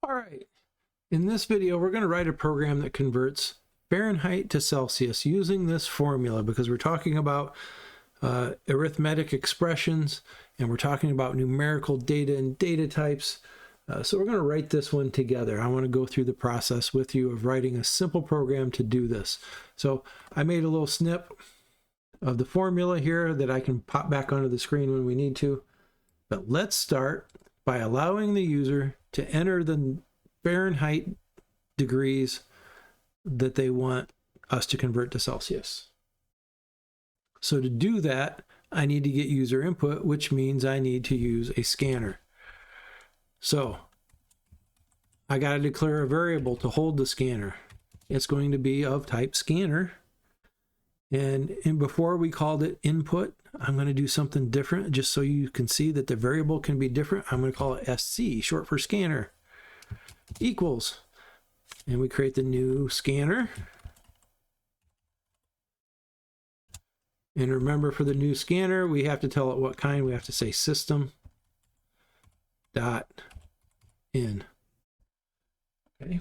All right, in this video, we're going to write a program that converts Fahrenheit to Celsius using this formula because we're talking about arithmetic expressions and we're talking about numerical data and data types. So we're going to write this one together. I want to go through the process with you of writing a simple program to do this. So I made a little snip of the formula here that I can pop back onto the screen when we need to. But let's start by allowing the user to enter the Fahrenheit degrees that they want us to convert to Celsius. So to do that, I need to get user input, which means I need to use a scanner. So I got to declare a variable to hold the scanner. It's going to be of type scanner. And before we called it input, I'm going to do something different just so you can see that the variable can be different. I'm going to call it SC, short for scanner, equals. And we create the new scanner. And remember, for the new scanner, we have to tell it what kind. We have to say system dot in. Okay.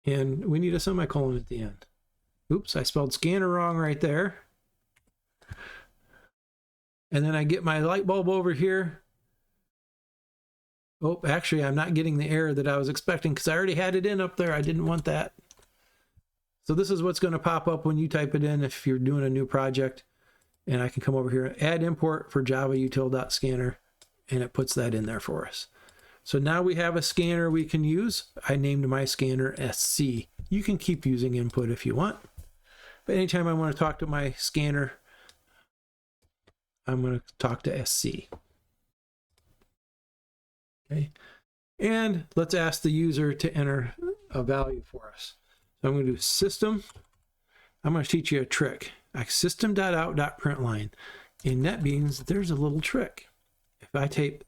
And we need a semicolon at the end. Oops, I spelled scanner wrong right there. And then I get my light bulb over here. Oh, actually, I'm not getting the error that I was expecting because I already had it in up there. I didn't want that. So this is what's going to pop up when you type it in if you're doing a new project. And I can come over here, add import for Java util.scanner, and it puts that in there for us. So now we have a scanner we can use. I named my scanner SC. You can keep using input if you want. But anytime I want to talk to my scanner, I'm going to talk to SC. Okay. And let's ask the user to enter a value for us. So I'm going to do system. I'm going to teach you a trick. Like system.out.println. In NetBeans, there's a little trick. If I type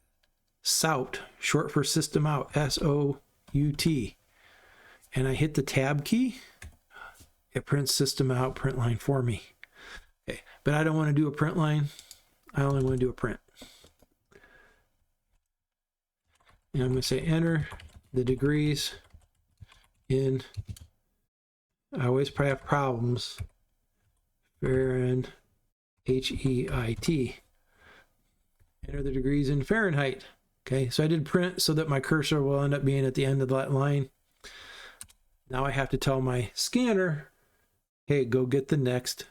SOUT, short for system out, S-O-U-T, and I hit the tab key, it prints system out println for me. Okay, but I don't want to do a print line. I only want to do a print. And I'm going to say enter the degrees in, I always have problems, Fahrenheit, H-E-I-T. Enter the degrees in Fahrenheit. Okay, so I did print so that my cursor will end up being at the end of that line. Now I have to tell my scanner, hey, go get the next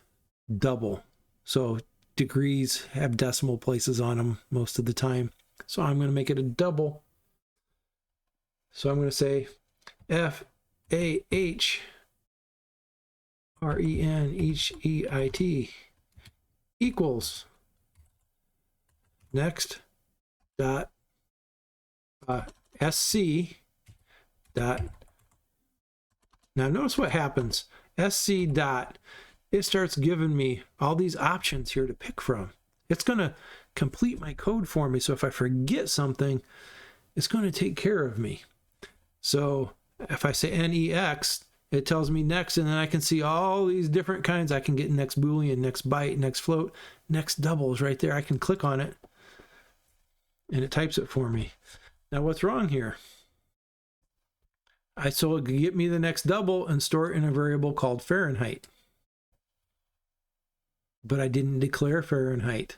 double. So degrees have decimal places on them most of the time. So I'm going to make it a double. So I'm going to say Fahrenheit equals next dot SC dot. Now notice what happens. SC dot, it starts giving me all these options here to pick from. It's going to complete my code for me. So if I forget something, it's going to take care of me. So if I say NEX, it tells me next, and then I can see all these different kinds. I can get next Boolean, next byte, next float, next doubles right there. I can click on it and it types it for me. Now what's wrong here? So it can get me the next double and store it in a variable called Fahrenheit. But I didn't declare Fahrenheit.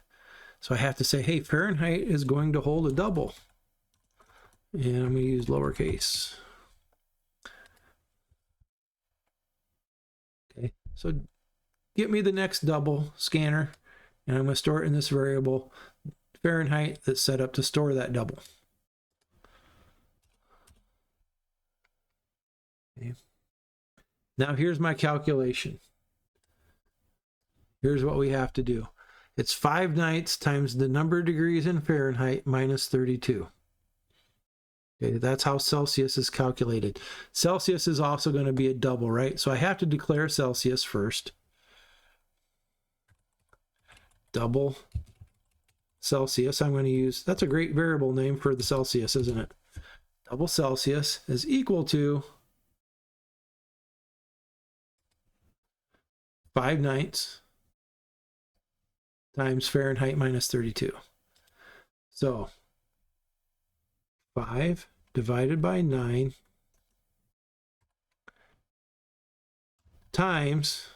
So I have to say, hey, Fahrenheit is going to hold a double. And I'm going to use lowercase. Okay, so get me the next double scanner, and I'm going to store it in this variable Fahrenheit that's set up to store that double. Okay. Now here's my calculation. Here's what we have to do. It's 5 nights times the number of degrees in Fahrenheit minus 32. Okay, that's how Celsius is calculated. Celsius is also going to be a double, right? So I have to declare Celsius first. Double Celsius. I'm going to use, that's a great variable name for the Celsius, isn't it? Double Celsius is equal to 5 nights times Fahrenheit minus 32. So 5 divided by 9 times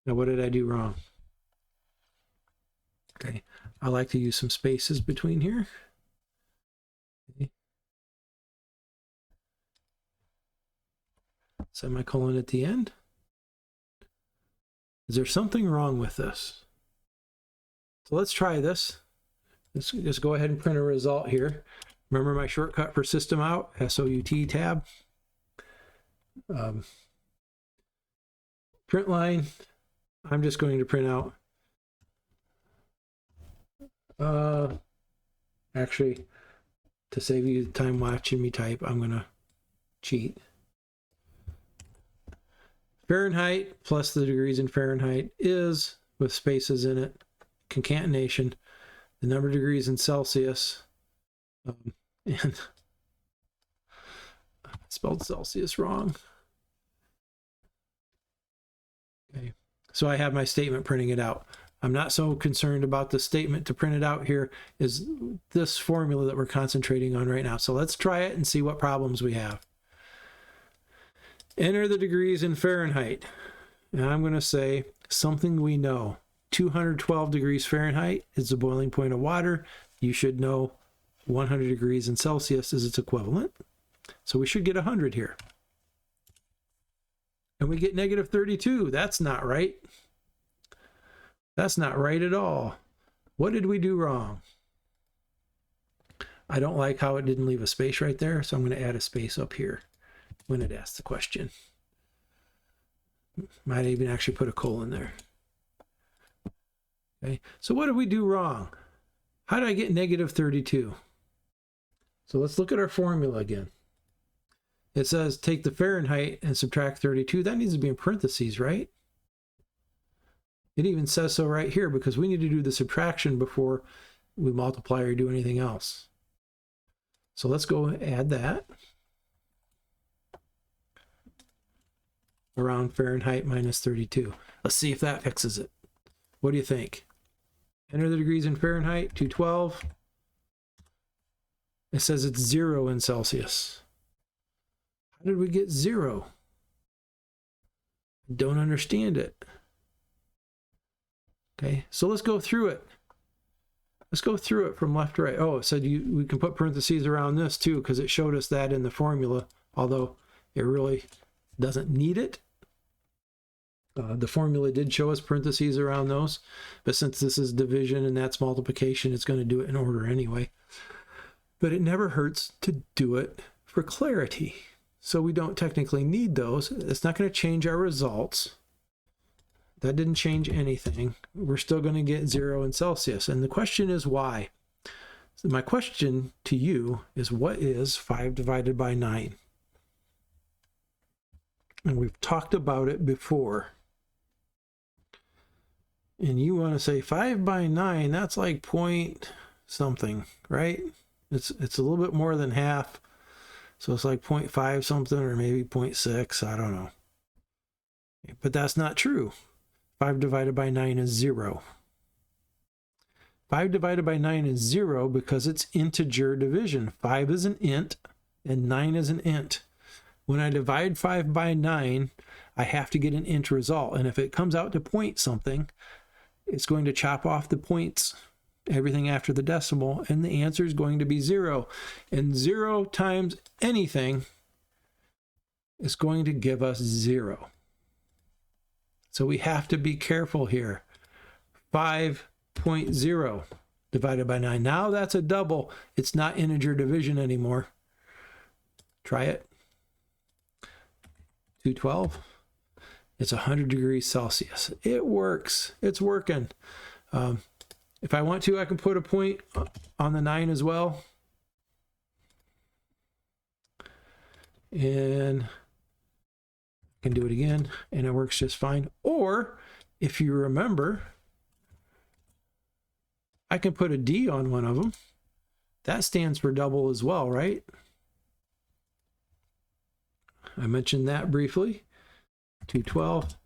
now what did I do wrong? Okay, I like to use some spaces between here. Okay. Semicolon at the end. Is there something wrong with this? So let's try this. Let's just go ahead and print a result here. Remember my shortcut for system out, SOUT tab. Print line, I'm just going to print out. Actually, to save you time watching me type, I'm going to cheat. Fahrenheit plus the degrees in Fahrenheit is, with spaces in it, concatenation, the number of degrees in Celsius, and I spelled Celsius wrong. Okay, so I have my statement printing it out. I'm not so concerned about the statement to print it out here, is this formula that we're concentrating on right now. So let's try it and see what problems we have. Enter the degrees in Fahrenheit. And I'm going to say something we know. 212 degrees Fahrenheit is the boiling point of water. You should know 100 degrees in Celsius is its equivalent. So we should get 100 here. And we get negative 32. That's not right. That's not right at all. What did we do wrong? I don't like how it didn't leave a space right there, so I'm going to add a space up here when it asks the question. Might even actually put a colon there. Okay, so what did we do wrong? How did I get negative 32? So let's look at our formula again. It says take the Fahrenheit and subtract 32. That needs to be in parentheses, right? It even says so right here because we need to do the subtraction before we multiply or do anything else. So let's go add that. Around Fahrenheit minus 32. Let's see if that fixes it. What do you think? Enter the degrees in Fahrenheit, 212. It says it's 0 in Celsius. How did we get 0? Don't understand it. Okay, so let's go through it. Let's go through it from left to right. Oh, it said we can put parentheses around this too because it showed us that in the formula, although it really doesn't need it. The formula did show us parentheses around those, but since this is division and that's multiplication, it's going to do it in order anyway. But it never hurts to do it for clarity. So we don't technically need those. It's not going to change our results. That didn't change anything. We're still going to get 0 in Celsius. And the question is why? So my question to you is, what is 5 divided by 9? And we've talked about it before. And you want to say 5 by 9, that's like point something, right? It's a little bit more than half. So it's like 0.5 something or maybe 0.6, I don't know. But that's not true. 5 divided by 9 is 0. 5 divided by 9 is 0 because it's integer division. 5 is an int and 9 is an int. When I divide 5 by 9, I have to get an int result. And if it comes out to point something, it's going to chop off the points, everything after the decimal, and the answer is going to be 0. And 0 times anything is going to give us 0. So we have to be careful here. 5.0 divided by 9. Now that's a double. It's not integer division anymore. Try it. 212. It's 100 degrees Celsius. It works. It's working. If I want to, I can put a point on the 9 as well. And I can do it again, and it works just fine. Or, if you remember, I can put a D on one of them. That stands for double as well, right? I mentioned that briefly. 212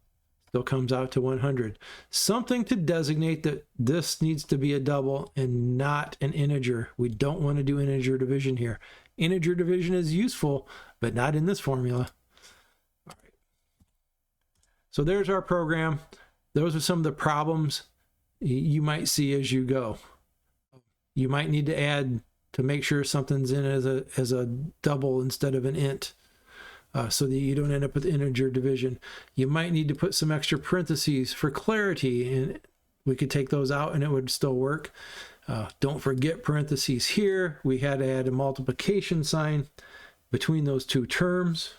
still comes out to 100. Something to designate that this needs to be a double and not an integer. We don't want to do integer division here. Integer division is useful, but not in this formula. All right. So there's our program. Those are some of the problems you might see as you go. You might need to add to make sure something's in as a double instead of an int. So that you don't end up with integer division. You might need to put some extra parentheses for clarity, and we could take those out and it would still work. Don't forget parentheses here. We had to add a multiplication sign between those two terms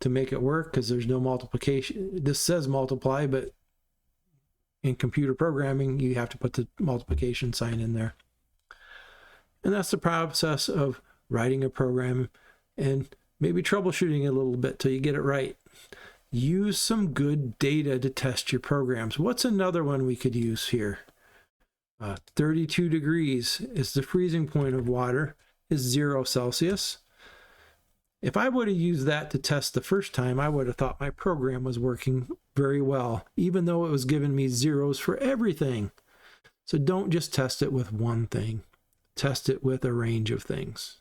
to make it work, because there's no multiplication. This says multiply, but in computer programming, you have to put the multiplication sign in there. And that's the process of writing a program and maybe troubleshooting a little bit till you get it right. Use some good data to test your programs. What's another one we could use here? 32 degrees is the freezing point of water, is 0 Celsius. If I would have used that to test the first time, I would have thought my program was working very well, even though it was giving me zeros for everything. So don't just test it with one thing. Test it with a range of things.